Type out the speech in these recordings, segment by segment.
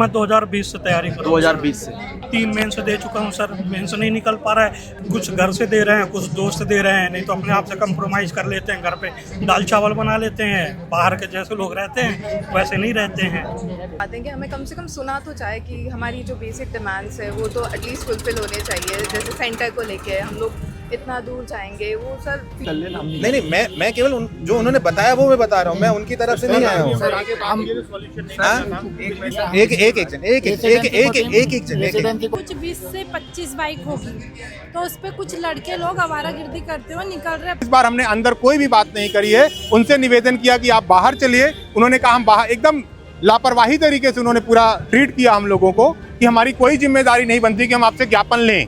मैं 2020 से तैयारी कर रहा हूँ। 2020 से 3 मेंस दे चुका हूँ सर। मेंस नहीं निकल पा रहा है, कुछ घर से दे रहे हैं, कुछ दोस्त दे रहे हैं, नहीं तो अपने आप से कंप्रोमाइज़ कर लेते हैं। घर पे दाल चावल बना लेते हैं। बाहर के जैसे लोग रहते हैं वैसे नहीं रहते हैं। बात है कि हमें कम से कम सुना तो चाहे कि हमारी जो बेसिक डिमांड्स है वो तो एटलीस्ट फुलफिल होने चाहिए। जैसे सेंटर को लेके हम लोग इतना दूर जाएंगे वो सर नहीं, मैं केवल जो उन्होंने बताया वो मैं बता रहा हूँ। मैं उनकी तरफ से नहीं आया हूँ। एक कुछ 20 से 25 बाइक होगी तो उस पे कुछ लड़के लोग आवारागर्दी करते हुए निकल रहे हैं। इस बार हमने अंदर कोई भी बात नहीं करी है। उनसे निवेदन किया कि आप बाहर चलिए। उन्होंने कहा हम बाहर, एकदम लापरवाही तरीके से उन्होंने पूरा ट्रीट किया हम लोगों को कि हमारी कोई जिम्मेदारी नहीं बनती कि हम आपसे ज्ञापन लें।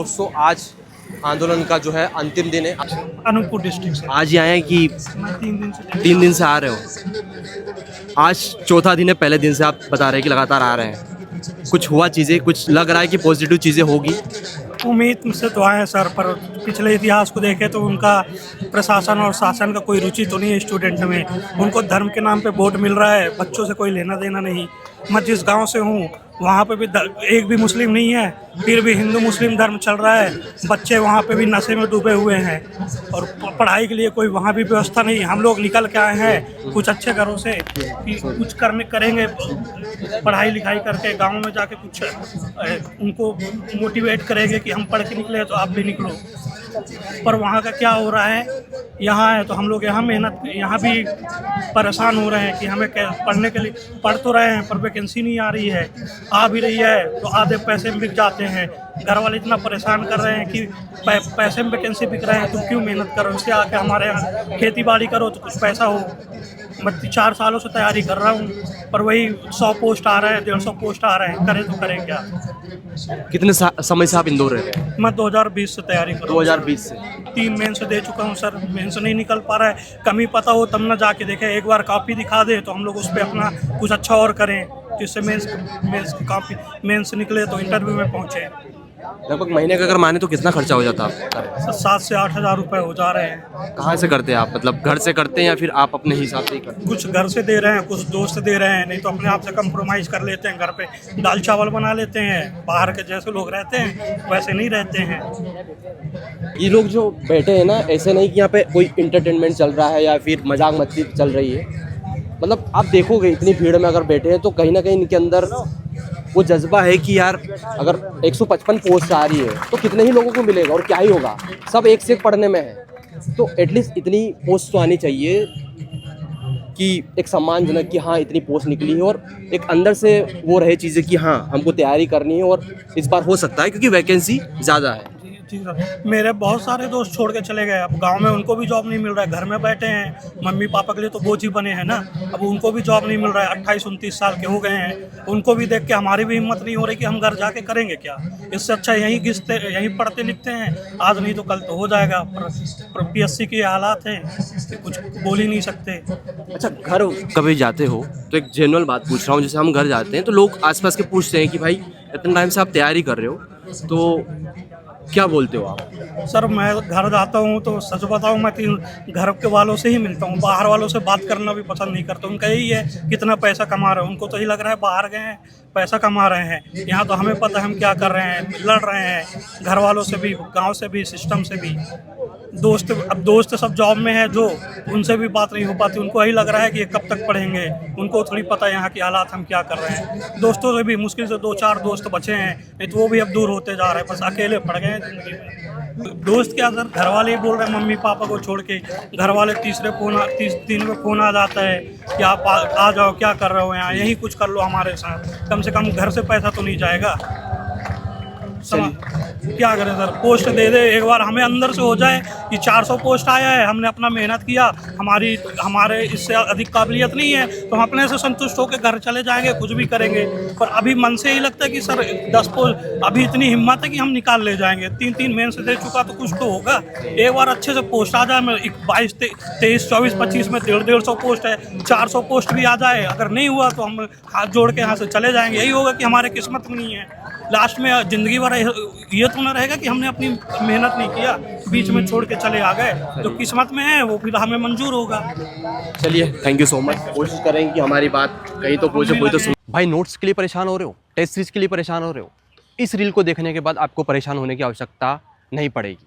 दोस्तों, आज आंदोलन का जो है अंतिम दिन है। अनूपपुर डिस्ट्रिक्ट से आज ही आए हैं कि मैं 3 दिन से आ रहे हो? आज चौथा दिन है। पहले दिन से आप बता रहे हैं कि लगातार आ रहे हैं। कुछ हुआ, चीज़ें कुछ लग रहा है कि पॉजिटिव चीज़ें होगी? उम्मीद से तो आए सर, पर पिछले इतिहास को देखें तो उनका प्रशासन और शासन का कोई रुचि तो नहीं है स्टूडेंट में। उनको धर्म के नाम पे वोट मिल रहा है, बच्चों से कोई लेना देना नहीं। मैं जिस गांव से हूँ वहाँ पे भी एक भी मुस्लिम नहीं है, फिर भी हिंदू मुस्लिम धर्म चल रहा है। बच्चे वहाँ पे भी नशे में डूबे हुए हैं और पढ़ाई के लिए कोई वहाँ भी व्यवस्था नहीं। हम लोग निकल के आए हैं कुछ अच्छे घरों से कि कुछ करेंगे, पढ़ाई लिखाई करके गाँव में जाके कुछ उनको मोटिवेट करेंगे कि हम पढ़ के निकले तो आप भी निकलो। पर वहाँ का क्या हो रहा है, यहाँ है तो हम लोग यहाँ मेहनत, यहाँ भी परेशान हो रहे हैं कि हमें पढ़ने के लिए पढ़ तो रहे हैं पर वैकेंसी नहीं आ रही है। आ भी रही है तो आधे पैसे बिक जाते हैं। घर वाले इतना परेशान कर रहे हैं कि पैसे में वैकेंसी बिक रहे हैं, तुम क्यों मेहनत करो, इससे आके हमारे यहाँ खेती बाड़ी करो तो कुछ पैसा हो। मैं 4 सालों से तैयारी कर रहा हूँ पर वही 100 पोस्ट आ रहे हैं, 150 पोस्ट आ रहे हैं, करें तो करें क्या। कितने समय से आप इंदौर रह रहे हैं? मैं 2020 से तैयारी कर रहा हूँ। 2020 से 3 मेंस दे चुका हूँ सर। मेंस नहीं निकल पा रहा है, कमी पता हो तब ना जाके देखें। एक बार कॉपी दिखा दे तो हम लोग उस पर अपना कुछ अच्छा और करें, जिससे मेंस की कॉपी मेंस निकले तो इंटरव्यू में पहुँचे। लगभग महीने का अगर माने तो कितना खर्चा हो जाता है आपका? 7 से 8 हज़ार रुपये हो जा रहे हैं। कहाँ से करते हैं आप? मतलब घर से करते हैं या फिर आप अपने हिसाब से ही करते हैं? कुछ घर से दे रहे हैं, कुछ दोस्त दे रहे हैं, नहीं तो अपने आप से कंप्रोमाइज़ कर लेते हैं। घर पे दाल चावल बना लेते हैं। बाहर के जैसे लोग रहते हैं वैसे नहीं रहते हैं। ये लोग जो बैठे हैं ना, ऐसे नहीं कि यहाँ पे कोई इंटरटेनमेंट चल रहा है या फिर मजाक मस्ती चल रही है। मतलब आप देखोगे इतनी भीड़ में अगर बैठे हैं तो कहीं ना कहीं इनके अंदर वो जज्बा है कि यार अगर 155 पोस्ट आ रही है तो कितने ही लोगों को मिलेगा और क्या ही होगा, सब एक से एक पढ़ने में है। तो एटलीस्ट इतनी पोस्ट तो आनी चाहिए कि एक सम्मानजनक कि हाँ इतनी पोस्ट निकली है और एक अंदर से वो रहे चीज़ें कि हाँ हमको तैयारी करनी है और इस बार हो सकता है क्योंकि वैकेंसी ज़्यादा है। ठीक है, मेरे बहुत सारे दोस्त छोड़ के चले गए। अब गांव में उनको भी जॉब नहीं मिल रहा है, घर में बैठे हैं। मम्मी पापा के लिए तो बोझ ही बने हैं ना। अब उनको भी जॉब नहीं मिल रहा है, 28-29 साल के हो गए हैं। उनको भी देख के हमारी भी हिम्मत नहीं हो रही कि हम घर जाके करेंगे क्या। इससे अच्छा यहीं घिसते, यहीं पढ़ते लिखते हैं, आज नहीं तो कल तो हो जाएगा। पर PSC के हालात हैं कि कुछ बोल ही नहीं सकते। अच्छा, घर कभी जाते हो तो एक जेन्युइन बात पूछ रहा हूँ, जैसे हम घर जाते हैं तो लोग आसपास के पूछते हैं कि भाई इतने टाइम से आप तैयारी कर रहे हो तो क्या बोलते हो आप? सर मैं घर जाता हूँ तो सच बताऊँ मैं घर के वालों से ही मिलता हूँ, बाहर वालों से बात करना भी पसंद नहीं करता। उनका यही है कितना पैसा कमा रहे हैं, उनको तो यही लग रहा है बाहर गए हैं पैसा कमा रहे हैं। यहाँ तो हमें पता है हम क्या कर रहे हैं, लड़ रहे हैं घर वालों से भी, गांव से भी, सिस्टम से भी। दोस्त सब जॉब में है जो, उनसे भी बात नहीं हो पाती। उनको यही लग रहा है कि ये कब तक पढ़ेंगे, उनको थोड़ी पता है यहाँ की हालात हम क्या कर रहे हैं। दोस्तों से भी मुश्किल से 2-4 दोस्त बचे हैं, नहीं तो वो भी अब दूर होते जा रहे हैं, बस अकेले पड़ गए हैं जिंदगी में। दोस्त क्या सर, घर वाले ही बोल रहे हैं मम्मी पापा को छोड़ के। घर वाले तीसरे दिन में फ़ोन आ जाता है कि आप आ जाओ, क्या कर रहे हो यहाँ, यहीं कुछ कर लो हमारे साथ, कम से कम घर से पैसा तो नहीं जाएगा। क्या करें सर, पोस्ट दे दे एक बार, हमें अंदर से हो जाए कि 400 पोस्ट आया है, हमने अपना मेहनत किया, हमारे इससे अधिक काबिलियत नहीं है, तो हम अपने से संतुष्ट होकर घर चले जाएंगे, कुछ भी करेंगे। पर अभी मन से ही लगता है कि सर 10 पोस्ट, अभी इतनी हिम्मत है कि हम निकाल ले जाएंगे। 3 मेन से दे चुका तो कुछ तो होगा। एक बार अच्छे से पोस्ट आ जाए, 22, 23, 24, 25 में 150 पोस्ट है, 400 पोस्ट भी आ जाए, अगर नहीं हुआ तो हम हाथ जोड़ के यहाँ से चले जाएंगे। यही होगा कि हमारे किस्मत में नहीं है। लास्ट में ज़िंदगी भर ये तो ना रहेगा कि हमने अपनी मेहनत नहीं किया, बीच में छोड़ के चले आ गए। जो किस्मत में है वो फिर हमें मंजूर होगा। चलिए, थैंक यू सो मच। कोशिश करेंगे कि हमारी बात कहीं तो पहुँचे, कोई तो सुन। भाई, नोट्स के लिए परेशान हो रहे हो, टेस्ट सीरीज के लिए परेशान हो रहे हो, इस रील को देखने के बाद आपको परेशान होने की आवश्यकता नहीं पड़ेगी।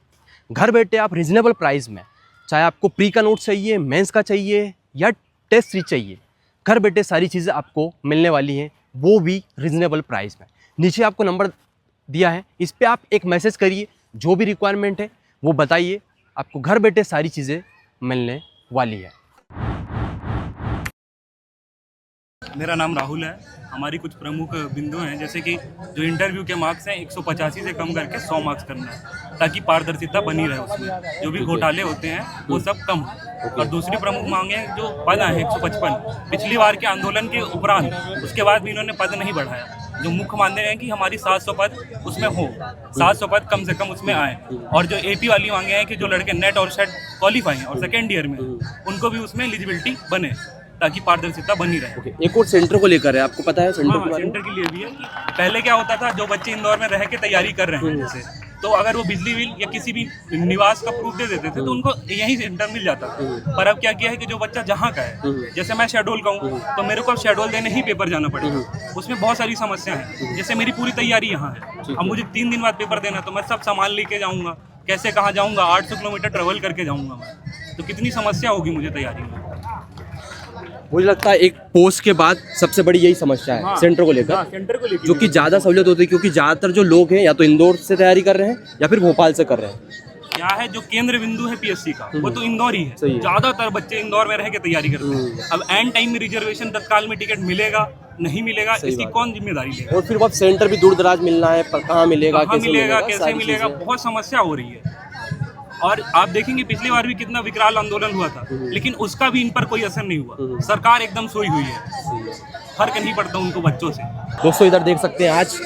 घर बैठे आप रिजनेबल प्राइस में, चाहे आपको प्री का नोट चाहिए, मेंस का चाहिए या टेस्ट सीरीज चाहिए, घर बैठे सारी चीज़ें आपको मिलने वाली हैं, वो भी रिजनेबल प्राइस में। नीचे आपको नंबर दिया है, इस पर आप एक मैसेज करिए, जो भी रिक्वायरमेंट है वो बताइए, आपको घर बैठे सारी चीज़ें मिलने वाली है। मेरा नाम राहुल है। हमारी कुछ प्रमुख बिंदु हैं, जैसे कि जो इंटरव्यू के मार्क्स हैं 185 से कम करके 100 मार्क्स करना है, ताकि पारदर्शिता बनी रहे उसमें, जो भी घोटाले होते हैं वो सब कम हो। और दूसरी प्रमुख मांगे हैं, जो पद आए हैं 155, पिछली बार के आंदोलन के उपरांत उसके बाद भी इन्होंने पद नहीं बढ़ाया। जो मुख्य मानते हैं कि हमारी 700 पद उसमें हो, 700 पद कम से कम उसमें आए। और जो AP वाली मांगे हैं कि जो लड़के नेट और सेट क्वालिफाई हैं और सेकेंड ईयर में, उनको भी उसमें एलिजिबिलिटी बने, ताकि पारदर्शिता बनी रहे। एक और सेंटर को लेकर है, आपको पता है सेंटर के बारे में? सेंटर के लिए भी है कि पहले क्या होता था, जो बच्चे इंदौर में रह के तैयारी कर रहे हैं जैसे, तो अगर वो बिजली बिल या किसी भी निवास का प्रूफ दे देते थे तो उनको यहीं सेंटर मिल जाता था। पर अब क्या किया है कि जो बच्चा जहाँ का है, जैसे मैं शहडोल का हूँ, तो मेरे को शेड्यूल देने ही पेपर जाना पड़ेगा। उसमें बहुत सारी समस्या है, जैसे मेरी पूरी तैयारी यहाँ है, अब मुझे 3 दिन बाद पेपर देना, तो मैं सब सामान लेके जाऊँगा, कैसे कहाँ जाऊँगा, 800 किलोमीटर ट्रेवल करके जाऊँगा मैं, तो कितनी समस्या होगी मुझे तैयारी में। मुझे लगता है एक पोस्ट के बाद सबसे बड़ी यही समस्या है, सेंटर को लेकर, सेंटर को लेकर जो कि ज़्यादा सहूलियत होती है, क्योंकि ज़्यादातर जो लोग हैं या तो इंदौर से तैयारी कर रहे हैं या फिर भोपाल से कर रहे हैं। क्या है, जो केंद्र बिंदु है PSC का, वो तो इंदौर ही है। ज़्यादातर बच्चे इंदौर में रह के तैयारी करते हैं। अब एंड टाइम में रिजर्वेशन तत्काल में टिकट मिलेगा नहीं मिलेगा, इसकी कौन जिम्मेदारी लेगा? और फिर वह सेंटर भी दूर दराज मिलना है, कहाँ मिलेगा, कैसे मिलेगा, बहुत समस्या हो रही है। और आप देखेंगे पिछली बार भी कितना विकराल आंदोलन हुआ था, लेकिन उसका भी इन पर कोई असर नहीं हुआ। सरकार एकदम सोई हुई है, फर्क नहीं पड़ता उनको बच्चों से। दोस्तों, इधर देख सकते हैं, आज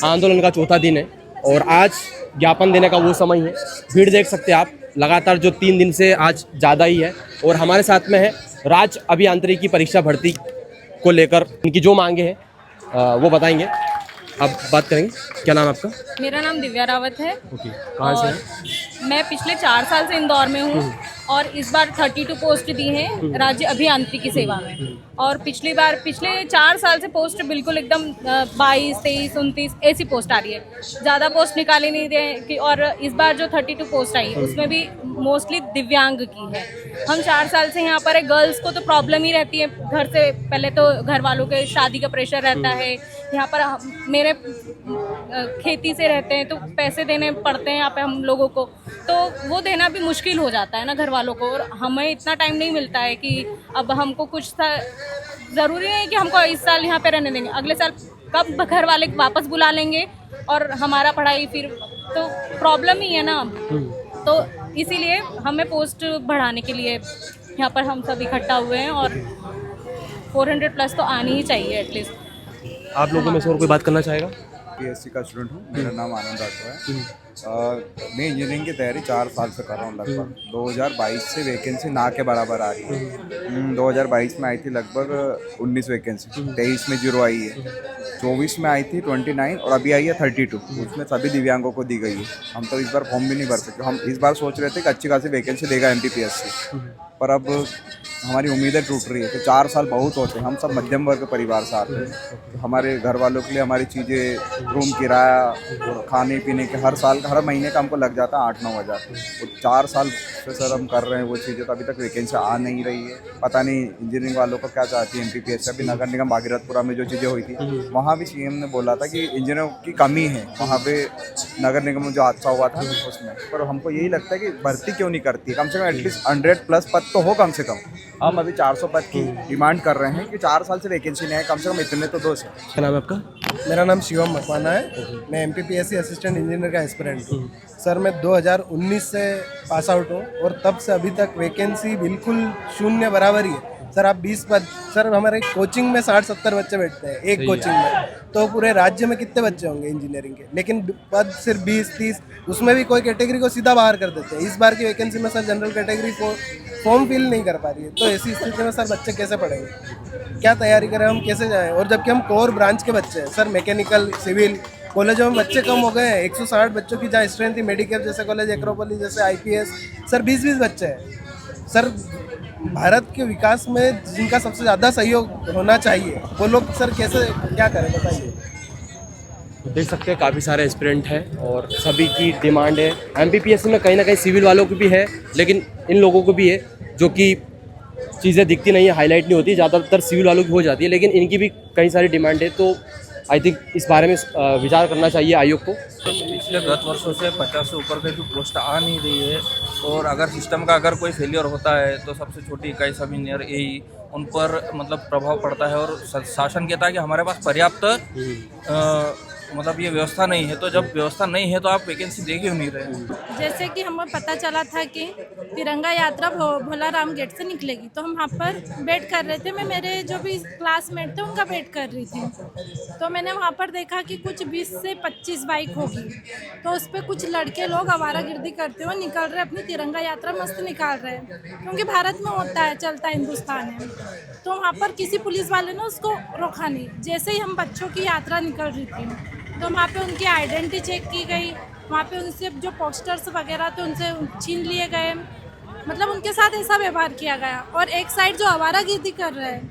आंदोलन का 4था दिन है और आज ज्ञापन देने का वो समय है। भीड़ देख सकते हैं आप, लगातार जो 3 दिन से आज ज़्यादा ही है। और हमारे साथ में है राज्य अभियांत्रिकी परीक्षा भर्ती को लेकर इनकी जो मांगे हैं वो बताएंगे। आप बात करेंगे, क्या नाम है आपका? मेरा नाम दिव्या रावत है। ओके, कहाँ से हैं? मैं पिछले 4 साल से इंदौर में हूँ और इस बार 32 पोस्ट दी हैं राज्य अभियांत्रिकी सेवा में। और पिछले 4 साल से पोस्ट बिल्कुल एकदम 22, 23, 29 ऐसी पोस्ट आ रही है, ज़्यादा पोस्ट निकाले नहीं रहे। और इस बार जो 32 पोस्ट आई उसमें भी मोस्टली दिव्यांग की है। हम 4 साल से यहाँ पर है। गर्ल्स को तो प्रॉब्लम ही रहती है, घर से पहले तो घर वालों के शादी का प्रेशर रहता है। यहाँ पर मेरे खेती से रहते हैं तो पैसे देने पड़ते हैं यहाँ पे हम लोगों को, तो वो देना भी मुश्किल हो जाता है ना घर वालों को। और हमें इतना टाइम नहीं मिलता है कि अब हमको कुछ ज़रूरी नहीं है कि हमको इस साल यहाँ पे रहने देंगे, अगले साल कब घर वाले वापस बुला लेंगे और हमारा पढ़ाई फिर तो प्रॉब्लम ही है ना। तो इसीलिए हमें पोस्ट बढ़ाने के लिए यहाँ पर हम सब इकट्ठा हुए हैं और 400 प्लस तो आनी ही चाहिए एटलीस्ट। आप लोगों में से और कोई बात करना चाहेगा? PSC का स्टूडेंट हूँ, मेरा नाम आनंद राठौर है। मैं इंजीनियरिंग की तैयारी 4 साल से कर रहा हूँ लगभग। 2022 से वैकेंसी ना के बराबर आ रही है। 2022 में आई थी लगभग 19 वैकेंसी, 23 में 0 आई है, 24 में आई थी 29 और अभी आई है 32। उसमें सभी दिव्यांगों को दी गई है। हम तो इस बार फॉर्म भी नहीं भर सकते। हम इस बार सोच रहे थे कि अच्छी खासी वैकेंसी देगा MPPSC, पर अब हमारी उम्मीदें टूट रही है। तो 4 साल बहुत होते हैं। हम सब मध्यम वर्ग परिवार से आते हैं, तो हमारे घर वालों के लिए हमारी चीज़ें, रूम किराया और खाने पीने के हर साल हर महीने का हमको लग जाता है 8-9 हज़ार। वो 4 साल से सर हम कर रहे हैं वो चीज़ें, तो अभी तक वैकेंसी आ नहीं रही है। पता नहीं इंजीनियरिंग वालों को क्या चाहती है MPPS। अभी नगर निगम भागीरथपुरा में जो चीज़ें हुई थी वहाँ भी CM ने बोला था कि इंजीनियरों की कमी है वहाँ पे नगर निगम में जो हादसा हुआ था उसमें। पर हमको यही लगता है कि भर्ती क्यों नहीं करती, कम से कम एटलीस्ट 100+ पद तो हो कम से कम। हम अभी 400 पद की डिमांड कर रहे हैं कि 4 साल से वैकेंसी नहीं है, कम से कम इतने तो दो से। क्या नाम है आपका? मेरा नाम शिवम मकवाना है। मैं MPPSC असिस्टेंट इंजीनियर का एस्पिरेंट हूँ। सर मैं 2019 से पास आउट हूँ और तब से अभी तक वैकेंसी बिल्कुल शून्य बराबर ही है। सर आप 20 पद, सर हमारे कोचिंग में 60-70 बच्चे बैठते हैं एक कोचिंग में, तो पूरे राज्य में कितने बच्चे होंगे इंजीनियरिंग के, लेकिन पद सिर्फ 20-30, उसमें भी कोई कैटेगरी को सीधा बाहर कर देते हैं। इस बार की वैकेंसी में सर जनरल कैटेगरी को फॉर्म फिल नहीं कर पा रही है, तो ऐसी स्थिति में सर बच्चे कैसे पढ़ेंगे, क्या तैयारी करें, हम कैसे जाएं? और जबकि हम कोर ब्रांच के बच्चे हैं सर, मैकेनिकल, सिविल कॉलेजों में बच्चे कम हो गए हैं। 160 बच्चों की जहाँ स्ट्रेंथ थी, मेडिकल जैसे कॉलेज, एक्रोपोलिस जैसे IPS, सर 20-20 बच्चे हैं। सर भारत के विकास में जिनका सबसे ज़्यादा सहयोग होना चाहिए वो लोग सर कैसे क्या करें बताइए। देख सकते हैं काफ़ी सारे एस्पिरेंट हैं और सभी की डिमांड है। MPPSC में कहीं ना कहीं सिविल वालों की भी है, लेकिन इन लोगों को भी है जो कि चीज़ें दिखती नहीं है, हाईलाइट नहीं होती, ज़्यादातर सिविल वालों की हो जाती है, लेकिन इनकी भी कई सारी डिमांड है। तो आई थिंक इस बारे में विचार करना चाहिए आयोग को। पिछले 10 वर्षों से 50 से ऊपर की पोस्ट आ नहीं रही है, और अगर सिस्टम का अगर कोई फेलियर होता है तो सबसे छोटी इकाई सब इंजीनियर AE उन पर मतलब प्रभाव पड़ता है। और शासन कहता है कि हमारे पास पर्याप्त मतलब ये व्यवस्था नहीं है, तो जब व्यवस्था नहीं है तो आप वैकेंसी दे क्यों नहीं रहे? जैसे कि हमें पता चला था कि तिरंगा यात्रा भोलाराम गेट से निकलेगी, तो हम वहाँ पर वेट कर रहे थे। मैं मेरे जो भी क्लासमेट थे उनका वेट कर रही थी, तो मैंने वहाँ पर देखा कि कुछ 20 से 25 बाइक होगी, तो उस पर कुछ लड़के लोग आवारागर्दी करते हुए निकल रहे, अपनी तिरंगा यात्रा मस्त निकाल रहे हैं, क्योंकि भारत में होता है, चलता है, हिंदुस्तान है। तो वहाँ पर किसी पुलिस वाले ने उसको रोका नहीं। जैसे ही हम बच्चों की यात्रा निकल रही थी तो वहाँ पे उनकी आइडेंटिटी चेक की गई, वहाँ पे उनसे जो पोस्टर्स वगैरह थे उनसे छीन लिए गए, मतलब उनके साथ ऐसा व्यवहार किया गया। और एक साइड जो आवारागर्दी कर रहे हैं,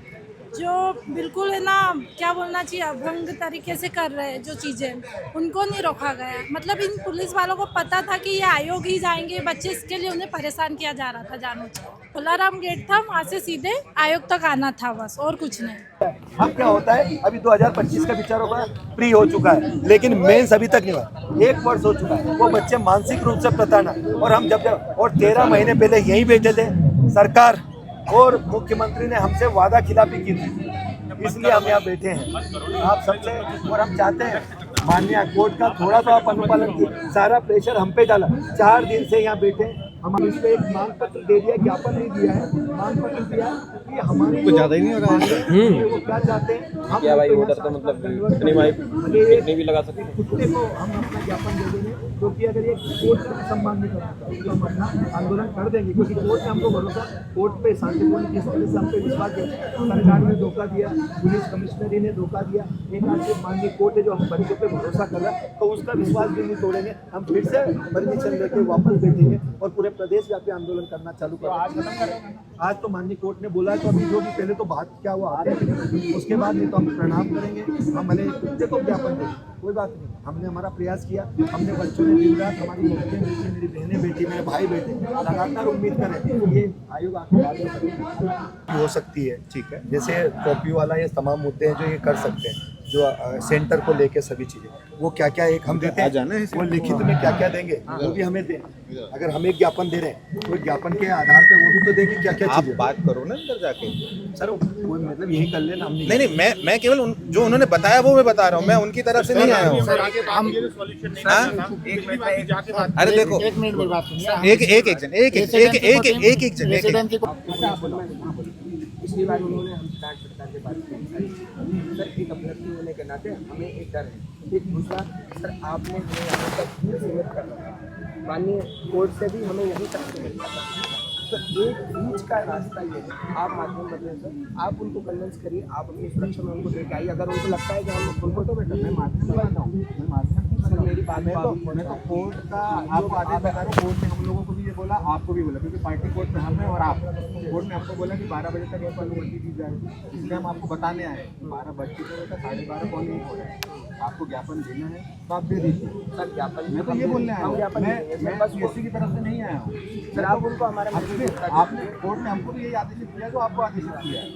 जो बिल्कुल है ना, क्या बोलना चाहिए, अभंग तरीके से कर रहे हैं जो चीज़ें, उनको नहीं रोका गया। मतलब इन पुलिस वालों को पता था कि ये आयोग ही जाएंगे बच्चे, इसके लिए उन्हें परेशान किया जा रहा था जानबूझ कर। भोलाराम गेट था, वहाँ से सीधे आयोग तक आना था, बस और कुछ नहीं। अब क्या होता है, अभी 2025 का विचार होगा, प्री हो चुका है, लेकिन मेंस अभी तक नहीं हुआ। 1 वर्ष हो चुका है, वो बच्चे मानसिक रूप से प्रताड़ना, और हम जब और 13 महीने पहले यहीं बैठे थे, सरकार और मुख्यमंत्री ने हमसे वादा खिलाफी की थी, इसलिए हम यहाँ बैठे हैं आप सबसे। और हम चाहते हैं माननीय कोर्ट का थोड़ा सा आप अनुपालन किए, सारा प्रेशर हम पे डाला। 4 दिन से यहाँ बैठे, हम इस पे एक मांग पत्र दे दिया, ज्ञापन नहीं दिया है, मांग पत्र दिया कि हमारे कुछ ज़्यादा ही नहीं हो रहा है, वो क्या चाहते हैं हम क्या भाई, उधर तो मतलब इतनी भाई कितनी भी लगा सकते हैं, कुत्ते को हम अपना ज्ञापन दे देंगे, क्योंकि अगर ये कोर्ट का सम्मान नहीं करता तो हम अपना आंदोलन कर देंगे, क्योंकि कोर्ट ने हमको भरोसा, कोर्ट पे शांतिपूर्ण जिस वजह से हम पे विश्वास है, सरकार ने धोखा दिया, पुलिस कमिश्नरी ने धोखा दिया, एक आखिर माननीय कोर्ट है जो हम बच्चों पे भरोसा कर रहा है, तो उसका विश्वास भी नहीं तोड़ेंगे। हम फिर से परमिशन लेके वापस बैठेंगे और पूरे प्रदेश व्यापी आंदोलन करना चालू करेंगे। आज तो माननीय कोर्ट ने बोला, तो अभी जो भी पहले तो बात क्या हुआ आगे, उसके बाद नहीं तो हम प्रणाम करेंगे, हम भले कुत्ते को ज्ञापन देंगे, कोई बात नहीं। हमने हमारा प्रयास किया, हमने बच्चों ने दिन रात, हमारी बहनें बेटी, मेरी बहनें बेटी, मेरे भाई बेटे लगातार उम्मीद करें ये आयोग आगे हो सकती है, ठीक है, जैसे कॉपी वाला ये तमाम मुद्दे हैं जो ये कर सकते हैं, जो सेंटर को लेके सभी चीज़ें, वो क्या क्या एक हम देते हैं, वो लिखित में क्या क्या देंगे वो भी हमें दें। अगर हम एक ज्ञापन दे रहे हैं तो ज्ञापन के आधार पे वो भी तो देंगे क्या क्या चीज़ें। बात करो ना अंदर जाके सर, वो मतलब यही कर लेना। हम नहीं, मैं केवल जो उन्होंने बताया वो मैं बता रहा हूँ, मैं उनकी तरफ से नहीं आया हूँ। अरे देखो, पिछली बार उन्होंने हम सरकार के बात की सर, एक अभ्यर्थी होने के नाते हमें एक डर है, एक दूसरा सर आपने हमें यहाँ तक सीमित कर रखा है, माननीय कोर्ट से भी हमें यहीं तक सीमित कर रखा है, तो एक बीच का रास्ता ये है, आप माध्यम बदलें सर, आप उनको कन्विंस करिए, आप अपनी सुरक्षा में उनको लेके आइए। अगर उनको लगता है कि हम उनको तो बेटा मैं माध्यम बनाता हूँ, मैं माध्यम मैं तो कोर्ट का आपको आदेश बता रहा हूँ। कोर्ट ने हम लोगों को भी ये बोला, आपको भी बोला, क्योंकि पार्टी कोर्ट में हम हैं और आप। कोर्ट ने हमको बोला कि 12 बजे तक यहाँ पर अनुमति दी जाए, इसलिए हम आपको बताने आए। 12 बज चुके हैं, 12:30 कॉल नहीं हो रहा है, आपको ज्ञापन देना है तो आप दे दीजिए। सर ज्ञापन मैं तो ये बोलने आया हूँ, मैं बस किसी की तरफ से नहीं आया हूँ सर। आप उनको हमारे आपने कोर्ट ने हमको भी यही आदेश दिया जो आपको आदेश किया है।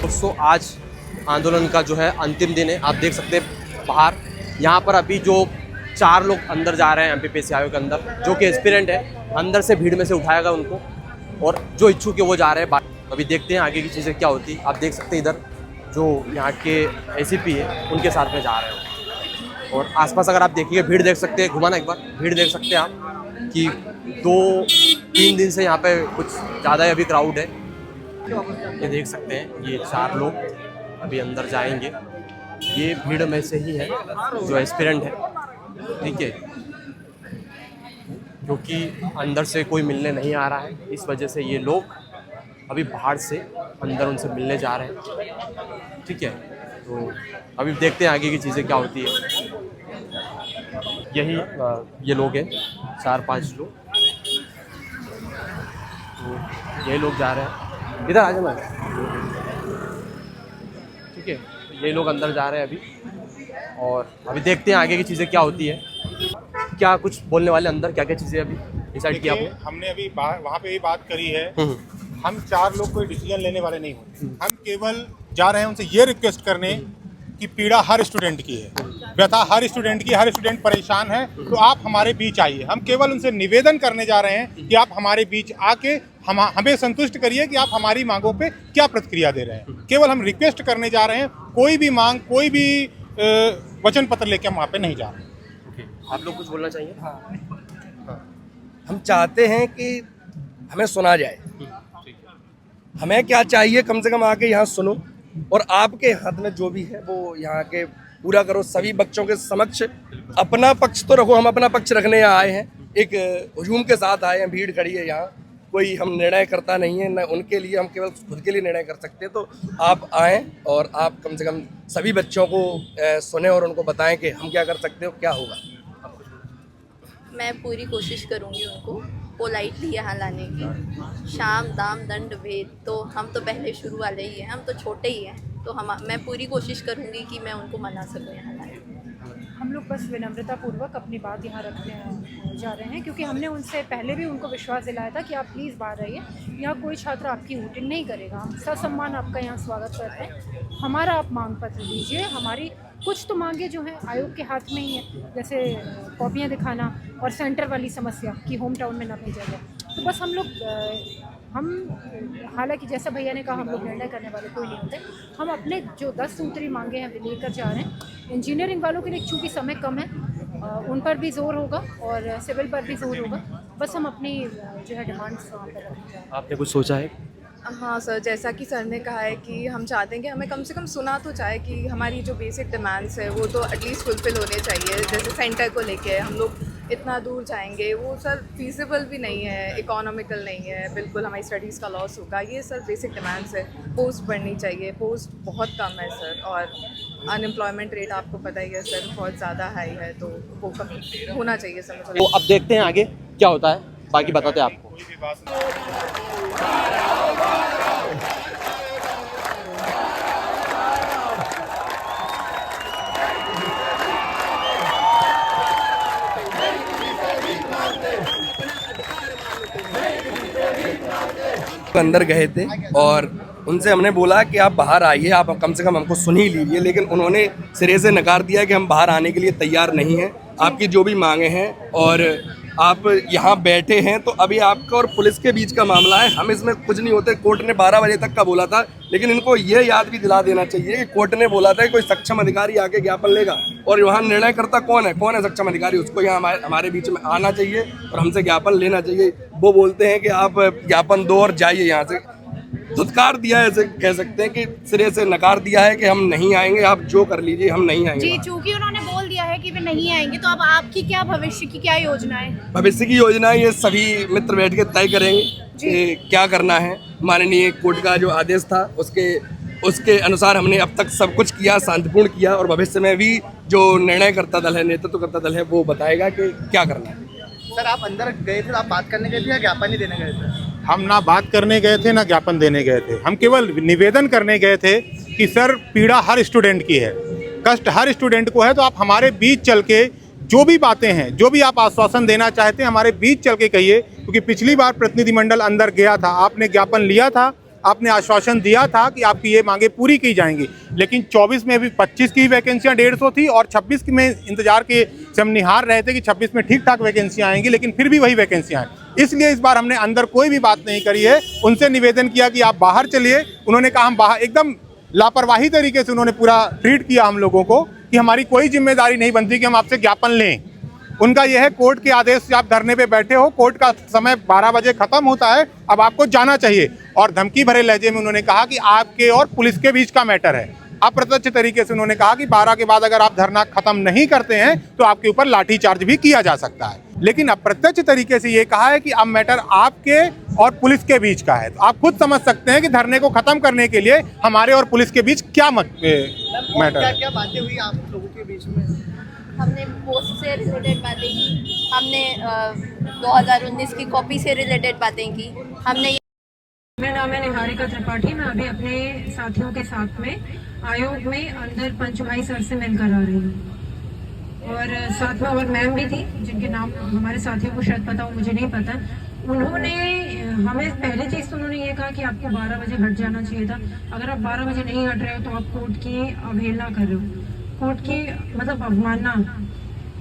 दोस्तों आज आंदोलन का जो है अंतिम दिन है। आप देख सकते हैं बाहर यहाँ पर अभी जो 4 लोग अंदर जा रहे हैं एमपीपीएससी आयोग के अंदर, जो कि एस्पिरेंट है। अंदर से भीड़ में से उठाया गया उनको, और जो इच्छुक है वो जा रहे हैं। अभी देखते हैं आगे की चीज़ें क्या होती है। आप देख सकते हैं इधर जो यहाँ के एसीपी है उनके साथ में जा रहे हैं, और आसपास अगर आप देखिए भीड़ देख सकते हैं। घुमाना एक बार, भीड़ देख सकते हैं आप कि 2-3 दिन से यहाँ पे कुछ ज़्यादा ही अभी क्राउड है। ये देख सकते हैं ये 4 लोग अभी अंदर जाएंगे। ये भीड़ में से ही है जो एस्पिरेंट है, ठीक है, क्योंकि अंदर से कोई मिलने नहीं आ रहा है, इस वजह से ये लोग अभी बाहर से अंदर उनसे मिलने जा रहे हैं, ठीक है। तो अभी देखते हैं आगे की चीज़ें क्या होती है। यही ये लोग हैं 4-5 लोग, तो यही लोग जा रहे हैं। इधर आ जाना, ठीक है। ये लोग अंदर जा रहे हैं अभी, और अभी देखते हैं आगे की चीज़ें क्या होती है। क्या कुछ बोलने वाले अंदर, क्या क्या चीज़ें अभी डिसाइड किया आपने? हमने अभी वहाँ पे भी बात करी है। हम 4 लोग कोई डिसीजन लेने वाले नहीं होते, हम केवल जा रहे हैं उनसे ये रिक्वेस्ट करने कि पीड़ा हर स्टूडेंट की है, व्यथा हर स्टूडेंट की, हर स्टूडेंट परेशान है, तो आप हमारे बीच आइए। हम केवल उनसे निवेदन करने जा रहे हैं कि आप हमारे बीच आके हमें संतुष्ट करिए कि आप हमारी मांगों पे क्या प्रतिक्रिया दे रहे हैं। केवल हम रिक्वेस्ट करने जा रहे हैं, कोई भी मांग, कोई भी वचन पत्र लेके हम वहाँ पे नहीं जा रहे। आप लोग कुछ बोलना चाहिए? हम चाहते हैं कि हमें सुना जाए। हमें क्या चाहिए, कम से कम आके यहाँ सुनो, और आपके हाथ में जो भी है वो यहाँ के पूरा करो। सभी बच्चों के समक्ष अपना पक्ष तो रखो। हम अपना पक्ष रखने यहाँ आए हैं, एक हुजूम के साथ आए हैं, भीड़ खड़ी है यहाँ, कोई हम निर्णय करता नहीं है, न उनके लिए, हम केवल खुद के लिए निर्णय कर सकते हैं। तो आप आएँ और आप कम से कम सभी बच्चों को सुने और उनको बताएं कि हम क्या कर सकते हो, क्या होगा। मैं पूरी कोशिश करूँगी उनको पोलाइटली यहाँ लाने की। शाम दाम दंड भेद तो हम तो पहले शुरू वाले ही हैं, हम तो छोटे ही हैं, तो मैं पूरी कोशिश करूँगी कि मैं उनको मना सकूँ यहाँ लाने। हम लोग बस विनम्रतापूर्वक अपनी बात यहाँ रखने जा रहे हैं, क्योंकि हमने उनसे पहले भी उनको विश्वास दिलाया था कि आप प्लीज़ बाहर आइए, यहाँ कोई छात्र आपकी हूटिंग नहीं करेगा, हम ससम्मान आपका यहाँ स्वागत करते हैं। हमारा आप मांग पत्र दीजिए। हमारी कुछ तो मांगे जो हैं आयोग के हाथ में ही है, जैसे कॉपियाँ दिखाना और सेंटर वाली समस्या कि होम टाउन में ना भेजा जाए। तो बस हम हालांकि जैसा भैया ने कहा, हम लोग निर्णय करने वाले कोई नहीं होते। हम अपने जो 10 सूत्री मांगे हैं वे लेकर जा रहे हैं। इंजीनियरिंग वालों के लिए चूँकि समय कम है, उन पर भी जोर होगा और सिविल पर भी जोर होगा। बस हम अपनी जो है डिमांड्स वहाँ पर रखेंगे। आपने कुछ सोचा है? हाँ सर, जैसा कि सर ने कहा है कि हम चाहते हैं कि हमें कम से कम सुना तो चाहे कि हमारी जो बेसिक डिमांड्स है वो तो एटलीस्ट फुलफ़िल होने चाहिए। जैसे सेंटर को लेके हम लोग इतना दूर जाएंगे, वो सर फीसिबल भी नहीं है, इकोनॉमिकल नहीं है, बिल्कुल हमारी स्टडीज़ का लॉस होगा। ये सर बेसिक डिमांड्स है। पोस्ट बढ़नी चाहिए, पोस्ट बहुत कम है सर, और अनएम्प्लॉयमेंट रेट आपको पता ही है सर, बहुत ज़्यादा हाई है, तो वो कम होना चाहिए सर। तो अब देखते हैं आगे क्या होता है, बाकी बताते हैं आपको। अंदर गए थे और उनसे हमने बोला कि आप बाहर आइए, आप कम से कम हमको सुन ही लीजिए, लेकिन उन्होंने सिरे से नकार दिया कि हम बाहर आने के लिए तैयार नहीं हैं, आपकी जो भी मांगे हैं, और आप यहाँ बैठे हैं तो अभी आपका और पुलिस के बीच का मामला है। हम इसमें कुछ नहीं होते। कोर्ट ने 12 बजे तक का बोला था, लेकिन इनको ये याद भी दिला देना चाहिए कि कोर्ट ने बोला था कि कोई सक्षम अधिकारी आके ज्ञापन लेगा, और वहाँ निर्णय करता कौन है सक्षम अधिकारी, उसको यहाँ हमारे बीच में आना चाहिए और हमसे ज्ञापन लेना चाहिए। वो बोलते हैं कि आप ज्ञापन दो और जाइए यहाँ से। धुतकार दिया है, ऐसे कह सकते हैं कि सिरे से नकार दिया है कि हम नहीं आएंगे, आप जो कर लीजिए, हम नहीं आएंगे। जी, चूंकि उन्होंने बोल दिया है कि वे नहीं आएंगे, तो अब आपकी क्या भविष्य की क्या योजना है? भविष्य की योजना ये सभी मित्र बैठ के तय करेंगे कि क्या करना है। माननीय कोर्ट का जो आदेश था उसके अनुसार हमने अब तक सब कुछ किया, शांतिपूर्ण किया, और भविष्य में भी जो निर्णय करता दल है, नेतृत्व करता दल है, वो बताएगा कि क्या करना है। सर, आप अंदर गए थे, आप बात करने गए थे या ज्ञापन ही देने गए थे? हम ना बात करने गए थे ना ज्ञापन देने गए थे। हम केवल निवेदन करने गए थे कि सर, पीड़ा हर स्टूडेंट की है, कष्ट हर स्टूडेंट को है, तो आप हमारे बीच चल के जो भी बातें हैं, जो भी आप आश्वासन देना चाहते हैं, हमारे बीच चल के कहिए। क्योंकि पिछली बार प्रतिनिधिमंडल अंदर गया था, आपने ज्ञापन लिया था, आपने आश्वासन दिया था कि आपकी ये मांगे पूरी की जाएंगी, लेकिन 24 में भी 25 की वैकेंसियां 150 थी, और 26 में इंतजार के से हम निहार रहे थे कि 26 में ठीक ठाक वैकेंसियां आएंगी, लेकिन फिर भी वही वैकेंसियां हैं। इसलिए इस बार हमने अंदर कोई भी बात नहीं करी है। उनसे निवेदन किया कि आप बाहर चलिए। उन्होंने कहा हम बाहर, एकदम लापरवाही तरीके से उन्होंने पूरा ट्रीट किया हम लोगों को कि हमारी कोई जिम्मेदारी नहीं बनती कि हम आपसे ज्ञापन लें। उनका यह है, कोर्ट के आदेश से आप धरने पे बैठे हो, कोर्ट का समय 12 बजे खत्म होता है, अब आपको जाना चाहिए। और धमकी भरे लहजे में उन्होंने कहा कि आपके और पुलिस के बीच का मैटर है। अप्रत्यक्ष तरीके से उन्होंने कहा कि 12 के बाद अगर आप धरना खत्म नहीं करते हैं तो आपके ऊपर लाठीचार्ज भी किया जा सकता है। लेकिन अप्रत्यक्ष तरीके से ये कहा है कि अब मैटर आपके और पुलिस के बीच का है। तो आप खुद समझ सकते हैं कि धरने को खत्म करने के लिए हमारे और पुलिस के बीच क्या मैटर है। क्या बातें हुई आप लोगों के बीच में? हमने पोस्ट से रिलेटेड बातें की, हमने 2019 की कॉपी से रिलेटेड बातें की, हमने। मेरा नाम है निहारिका त्रिपाठी। मैं अभी अपने साथियों के साथ में आयोग में अंदर पंचभाई सर से मिलकर आ रही हूँ, और साथ में और मैम भी थी जिनके नाम हमारे साथियों को शायद पता हो, मुझे नहीं पता। उन्होंने हमें पहले चीज़ तो उन्होंने ये कहा कि आपको 12 बजे हट जाना चाहिए था। अगर आप 12 बजे नहीं हट रहे हो तो आप कोर्ट की अवहेलना कर रहे हो, कोर्ट की मतलब अवमानना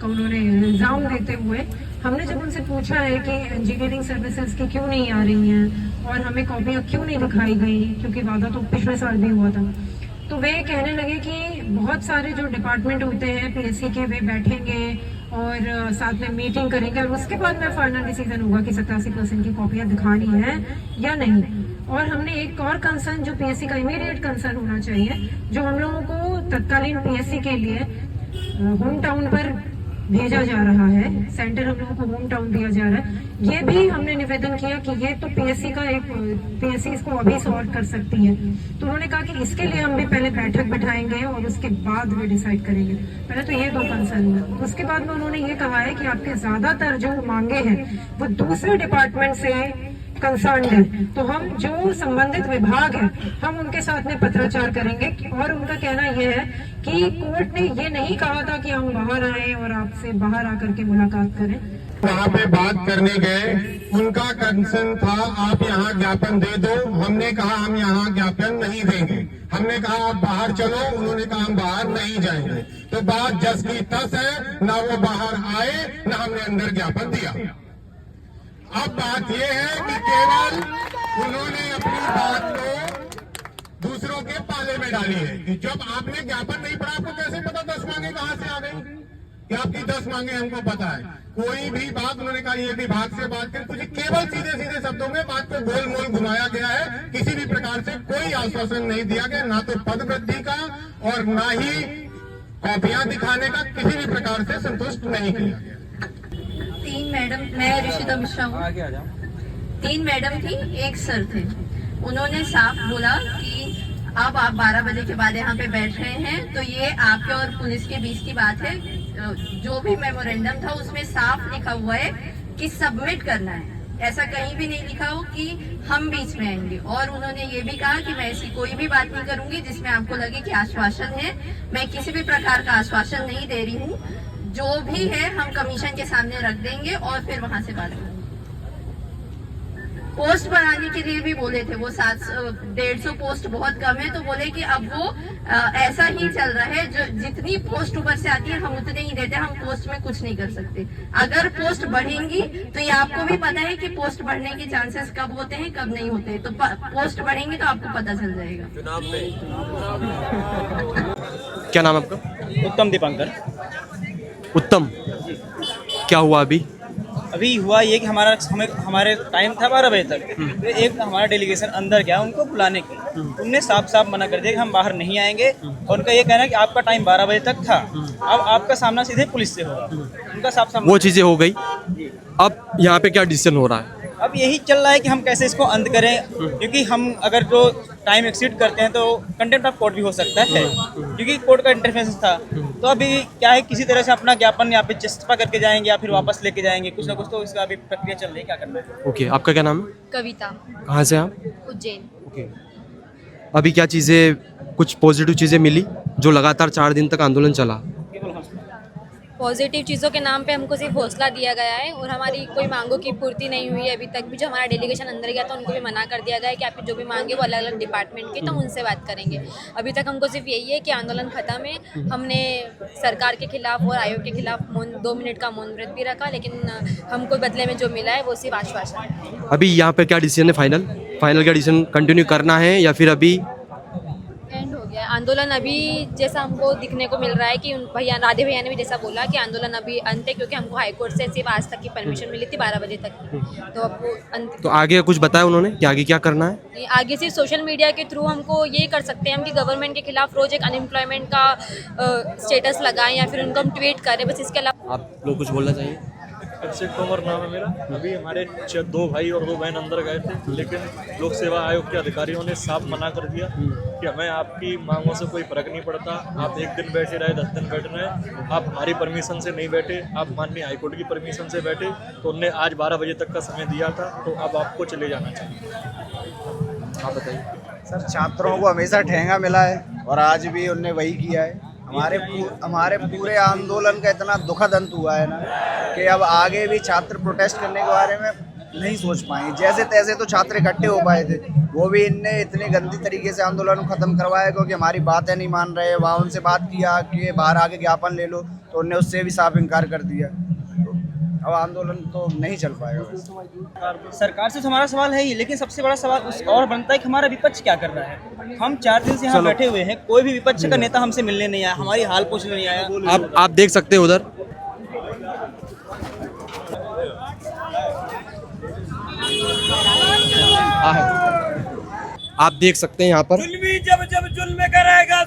का उन्होंने इल्ज़ाम देते हुए। हमने जब उनसे पूछा है कि इंजीनियरिंग सर्विसेज की क्यों नहीं आ रही हैं और हमें कॉपियाँ क्यों नहीं दिखाई गई, क्योंकि वादा तो पिछले साल भी हुआ था, तो वे कहने लगे कि बहुत सारे जो डिपार्टमेंट होते हैं पीएससी के, वे बैठेंगे और साथ में मीटिंग करेंगे, और उसके बाद में फाइनल डिसीजन होगा कि 87% की कॉपियाँ दिखानी है या नहीं। और हमने एक और कंसर्न, जो पीएससी का इमीडिएट कंसर्न होना चाहिए, जो हम लोगों को तत्कालीन पीएससी के लिए होम टाउन पर भेजा जा रहा है, सेंटर हम लोगों को होम टाउन दिया जा रहा है, ये भी हमने निवेदन किया कि ये तो पीएससी का एक पीएससी इसको अभी सॉल्व कर सकती है। तो उन्होंने कहा कि इसके लिए हम भी पहले बैठक बैठाएंगे और उसके बाद वे डिसाइड करेंगे। पहले तो ये 2 कंसर्न है। उसके बाद में उन्होंने ये कहा है कि आपके ज्यादातर जो मांगे हैं वो दूसरे डिपार्टमेंट से कंसर्न है, तो हम जो संबंधित विभाग है हम उनके साथ में पत्राचार करेंगे। और उनका कहना यह है कि कोर्ट ने ये नहीं कहा था कि हम बाहर आए और आपसे बाहर आकर के मुलाकात करें। वहाँ पे बात करने गए, उनका कंसर्न था आप यहाँ ज्ञापन दे दो। हमने कहा हम यहाँ ज्ञापन नहीं देंगे। हमने कहा आप बाहर चलो, उन्होंने कहा हम बाहर नहीं जाएंगे। तो बात जस की तस है, ना वो बाहर आए ना हमने अंदर ज्ञापन दिया। अब बात यह है कि केवल उन्होंने अपनी बात को दूसरों के पाले में डाली है कि जब आपने ज्ञापन नहीं पढ़ा, आपको कैसे पता 10 मांगे कहां से आ गई कि आपकी 10 मांगे हमको पता है। कोई भी बात उन्होंने कहा ये विभाग से बात करें, कुछ केवल सीधे सीधे शब्दों में बात को गोल मोल घुमाया गया है। किसी भी प्रकार से कोई आश्वासन नहीं दिया गया, ना तो पद वृद्धि का और ना ही कॉपियां दिखाने का किसी भी प्रकार से संतुष्ट नहीं किया गया। 3 मैडम, मैं ऋषिता मिश्रा हूँ, 3 मैडम थी, 1 सर थे। उन्होंने साफ बोला कि अब आप 12 बजे के बाद यहाँ पे बैठ रहे हैं तो ये आपके और पुलिस के बीच की बात है। जो भी मेमोरेंडम था उसमें साफ लिखा हुआ है कि सबमिट करना है, ऐसा कहीं भी नहीं लिखा हो कि हम बीच में आएंगे। और उन्होंने ये भी कहा कि मैं ऐसी कोई भी बात नहीं करूंगी जिसमें आपको लगे कि आश्वासन है। मैं किसी भी प्रकार का आश्वासन नहीं दे रही हूँ, जो भी है हम कमीशन के सामने रख देंगे और फिर वहां से बात करेंगे। पोस्ट बढ़ाने के लिए भी बोले थे, वो 150 पोस्ट बहुत कम है, तो बोले कि अब वो ऐसा ही चल रहा है, जो जितनी पोस्ट ऊपर से आती है हम उतने ही देते हैं, हम पोस्ट में कुछ नहीं कर सकते। अगर पोस्ट बढ़ेंगी तो ये आपको भी पता है कि पोस्ट बढ़ने के चांसेस कब होते हैं कब नहीं होते, तो पोस्ट बढ़ेंगे तो आपको पता चल जाएगा। क्या नाम है आपका? उत्तम दीपांकर। उत्तम, क्या हुआ अभी? अभी हुआ ये कि हमारे टाइम था 12 बजे तक, तो एक हमारा डेलीगेशन अंदर गया उनको बुलाने के, उनने साफ साफ मना कर दिया कि हम बाहर नहीं आएंगे, और उनका ये कहना है कि आपका टाइम 12 बजे तक था, अब आपका सामना सीधे पुलिस से होगा। उनका साफ साफ वो चीज़ें हो गई, अब यहाँ पे क्या डिसीजन हो रहा है? अब यही चल रहा है कि हम कैसे इसको अंत करें, क्योंकि हम अगर जो टाइम एक्सीड करते हैं तो कंटेम्प्ट ऑफ कोर्ट भी हो सकता है, क्योंकि कोर्ट का इंटरफेरेंस था। तो अभी क्या है, किसी तरह से अपना ज्ञापन यहाँ पे जस्टिफाई करके जाएंगे या फिर वापस लेके जाएंगे, कुछ ना कुछ तो इसका अभी प्रक्रिया चल रही है, क्या करना है। ओके, आपका क्या नाम है? कविता। कहाँ से आप? उज्जैन। ओके, अभी क्या चीज़ें, कुछ पॉजिटिव चीज़ें मिली जो लगातार 4 दिन तक आंदोलन चला? पॉजिटिव चीज़ों के नाम पे हमको सिर्फ हौसला दिया गया है, और हमारी कोई मांगों की पूर्ति नहीं हुई है अभी तक भी। जो हमारा डेलीगेशन अंदर गया था उनको भी मना कर दिया गया है कि आपकी जो भी मांगे वो अलग अलग डिपार्टमेंट की, तो हम उनसे बात करेंगे। अभी तक हमको सिर्फ यही है कि आंदोलन खत्म है। हमने सरकार के खिलाफ और आयोग के खिलाफ 2 मिनट का मौन व्रत भी रखा, लेकिन हमको बदले में जो मिला है वो सिर्फ आश्वासन है। अभी यहाँ पे क्या डिसीजन है? फाइनल क्या डिसीजन, कंटिन्यू करना है या फिर अभी एंड हो गया आंदोलन? अभी जैसा हमको दिखने को मिल रहा है कि भैया राधे भैया ने भी जैसा बोला कि आंदोलन अभी अंत है, क्योंकि हमको हाई कोर्ट से सिर्फ आज तक की परमिशन मिली थी 12 बजे तक की, तो अब वो अंत। तो आगे कुछ बताया उन्होंने कि आगे क्या करना है? आगे सिर्फ सोशल मीडिया के थ्रू हमको ये कर सकते हैं हम कि गवर्नमेंट के खिलाफ रोज एक अनएम्प्लॉयमेंट का स्टेटस लगाएं या फिर उनको हम ट्वीट करें, बस इसके अलावा। आप लोग कुछ बोलना चाहिए? अभिषेक तोमर नाम है मेरा। अभी हमारे 2 भाई और 2 बहन अंदर गए थे, लेकिन लोक सेवा आयोग के अधिकारियों ने साफ मना कर दिया कि हमें आपकी मांगों से कोई फर्क नहीं पड़ता। आप 1 दिन बैठे रहे, 10 दिन बैठ रहे, आप हमारी परमिशन से नहीं बैठे, आप माननीय हाईकोर्ट की परमिशन से बैठे, तो उनने आज 12 बजे तक का समय दिया था, तो अब आपको चले जाना चाहिए। आप बताइए सर। छात्रों को हमेशा ठेंगा मिला है और आज भी उनने वही किया है। हमारे पूरे आंदोलन का इतना दुखद अंत हुआ है ना कि अब आगे भी छात्र प्रोटेस्ट करने के बारे में नहीं सोच पाए। जैसे तैसे तो छात्र इकट्ठे हो पाए थे, वो भी इनने इतने गंदी तरीके से आंदोलन खत्म करवाया क्योंकि हमारी बातें नहीं मान रहे। वहाँ उनसे बात किया कि बाहर आके ज्ञापन ले लो, तो उनने उससे भी साफ इनकार कर दिया। अब आंदोलन तो नहीं चल पाएगा। सरकार से तो हमारा सवाल है ही, लेकिन सबसे बड़ा सवाल और बनता है कि हमारा विपक्ष क्या कर रहा है। हम 4 दिन से यहाँ बैठे हुए हैं, कोई भी विपक्ष का नेता हमसे मिलने नहीं आया, हमारी हाल पूछने नहीं आया। आप देख सकते हैं उधर आप देख सकते हैं यहाँ पर जब जुल्म करेगा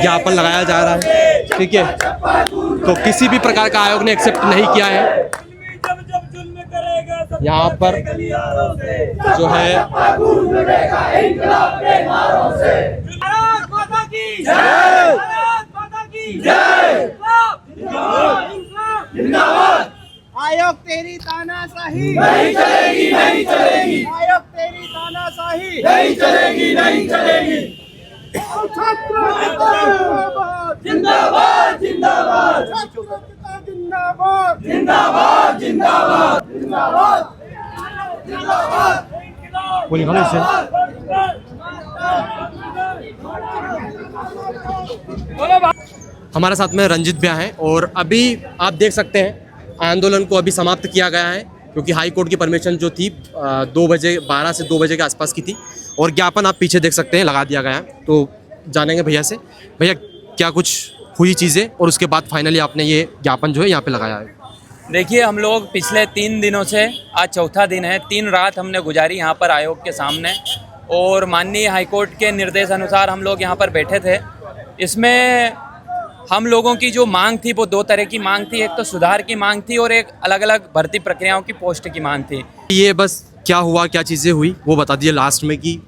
ज्ञापन लगाया जा रहा है, ठीक है। तो किसी भी प्रकार का आयोग ने एक्सेप्ट नहीं किया है। यहाँ पर जो है आयोग तेरी तानाशाही नहीं चलेगी, नहीं चलेगी। आयोग तेरी तानाशाही नहीं चलेगी, नहीं चलेगी। जिंदाबाद जिंदाबाद जिंदाबाद जिंदाबाद जिंदाबाद जिंदाबाद हमारे साथ में रंजित भैया हैं, और अभी आप देख सकते हैं आंदोलन को अभी समाप्त किया गया है, क्योंकि हाई कोर्ट की परमिशन जो थी 12 से 2 बजे के आसपास की थी, और ज्ञापन आप पीछे देख सकते हैं लगा दिया गया है। तो जानेंगे भैया से, भैया क्या कुछ हुई चीज़ें, और उसके बाद फाइनली आपने ये ज्ञापन जो है यहाँ पे लगाया है? देखिए, हम लोग पिछले 3 दिनों से, आज चौथा दिन है, 3 रात हमने गुजारी यहाँ पर आयोग के सामने, और माननीय हाईकोर्ट के निर्देश अनुसार हम लोग यहाँ पर बैठे थे। इसमें हम लोगों की जो मांग थी वो 2 तरह की मांग थी। एक तो सुधार की मांग थी और एक अलग अलग भर्ती प्रक्रियाओं की पोस्ट की मांग थी। ये बस क्या हुआ, क्या चीज़ें हुई वो बता दिए लास्ट में, कि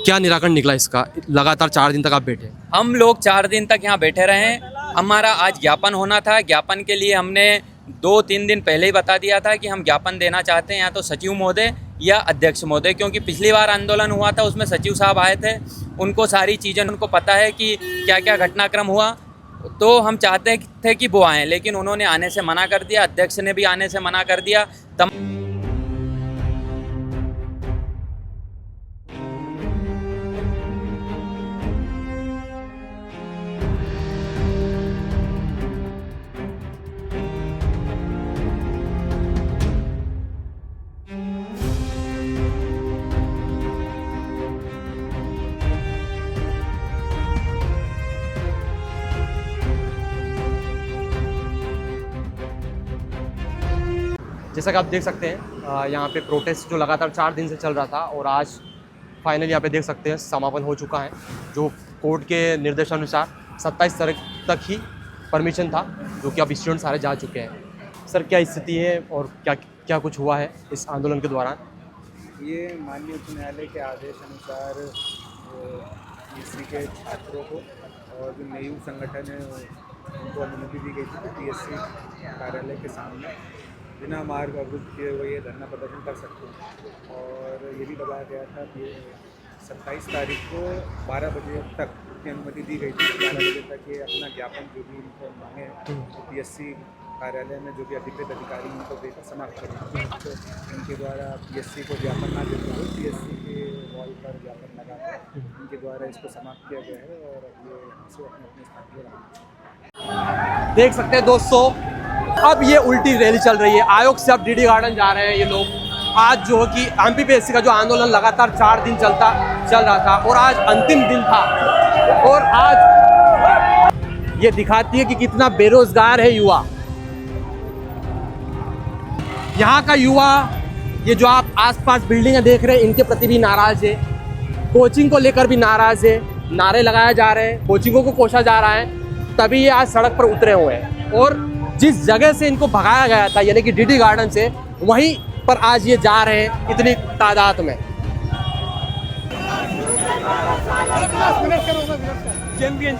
क्या निराकरण निकला इसका? लगातार 4 दिन तक आप बैठे? हम लोग 4 दिन तक यहाँ बैठे रहे। हमारा आज ज्ञापन होना था। ज्ञापन के लिए हमने 2-3 दिन पहले ही बता दिया था कि हम ज्ञापन देना चाहते हैं या तो सचिव महोदय या अध्यक्ष महोदय, क्योंकि पिछली बार आंदोलन हुआ था उसमें सचिव साहब आए थे, उनको सारी चीज़ें, उनको पता है कि क्या क्या घटनाक्रम हुआ। तो हम चाहते थे कि वो आएँ, लेकिन उन्होंने आने से मना कर दिया, अध्यक्ष ने भी आने से मना कर दिया। जैसा कि आप देख सकते हैं यहाँ पे प्रोटेस्ट जो लगातार 4 दिन से चल रहा था और आज फाइनली यहाँ पे देख सकते हैं समापन हो चुका है, जो कोर्ट के निर्देशानुसार 27 तारीख तक ही परमिशन था, जो कि अब स्टूडेंट सारे जा चुके हैं। सर क्या स्थिति है और क्या कुछ हुआ है इस आंदोलन के दौरान? ये माननीय उच्च न्यायालय के आदेश अनुसार पीएससी के छात्रों को और जो नेयू संगठन है उनको अनुमति दी गई थी कि पीएससी कार्यालय के सामने बिना मार्ग अवरुद्ध किए हुए ये धरना प्रदर्शन कर सकते हैं। और ये भी बताया गया था कि 27 तारीख को 12 बजे तक की अनुमति दी गई थी। 12 बजे तक ये अपना ज्ञापन जो भी इनको मांगे तो पीएससी कार्यालय में जो भी अधिकृत अधिकारी उनको देकर समाप्त करेंगे। तो इनके द्वारा पीएससी को ज्ञापन ना देते हुए पीएससी के वॉल पर ज्ञापन लगाकर इनके द्वारा इसको समाप्त किया गया है और ये इसे अपने अपने स्थान पर रहा। देख सकते हैं दोस्तों, अब ये उल्टी रैली चल रही है। आयोग से अब डीडी गार्डन जा रहे हैं ये लोग। आज जो है कि एमपीपीएससी का जो आंदोलन लगातार 4 दिन चल रहा था और आज अंतिम दिन था। और आज ये दिखाती है कि कितना बेरोजगार है युवा। यहाँ का युवा, ये जो आप आसपास बिल्डिंगें देख रहे हैं, इनके प्रति भी नाराज है। कोचिंग को लेकर भी नाराज है, नारे लगाए जा रहे हैं, कोचिंगों को कोसा जा रहा है, तभी ये आज सड़क पर उतरे हुए हैं। और जिस जगह से इनको भगाया गया था यानी कि डीडी गार्डन से, वहीं पर आज ये जा रहे हैं इतनी तादाद में। चैंपियन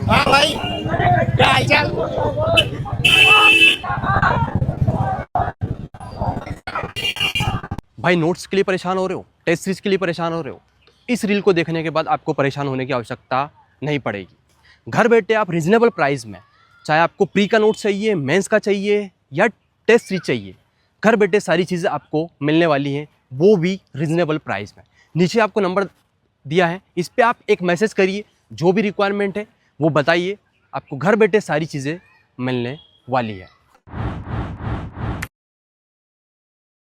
हाँ भाई क्या हालचाल। भाई नोट्स के लिए परेशान हो रहे हो, टेस्ट सीरीज के लिए परेशान हो रहे हो, इस रील को देखने के बाद आपको परेशान होने की आवश्यकता नहीं पड़ेगी। घर बैठे आप रिजनेबल प्राइस में, चाहे आपको प्री का नोट चाहिए, मेंस का चाहिए या टेस्ट सीरीज चाहिए, घर बैठे सारी चीज़ें आपको मिलने वाली हैं, वो भी रिजनेबल प्राइस में। नीचे आपको नंबर दिया है, इस पर आप एक मैसेज करिए, जो भी रिक्वायरमेंट है वो बताइए, आपको घर बैठे सारी चीज़ें मिलने वाली है।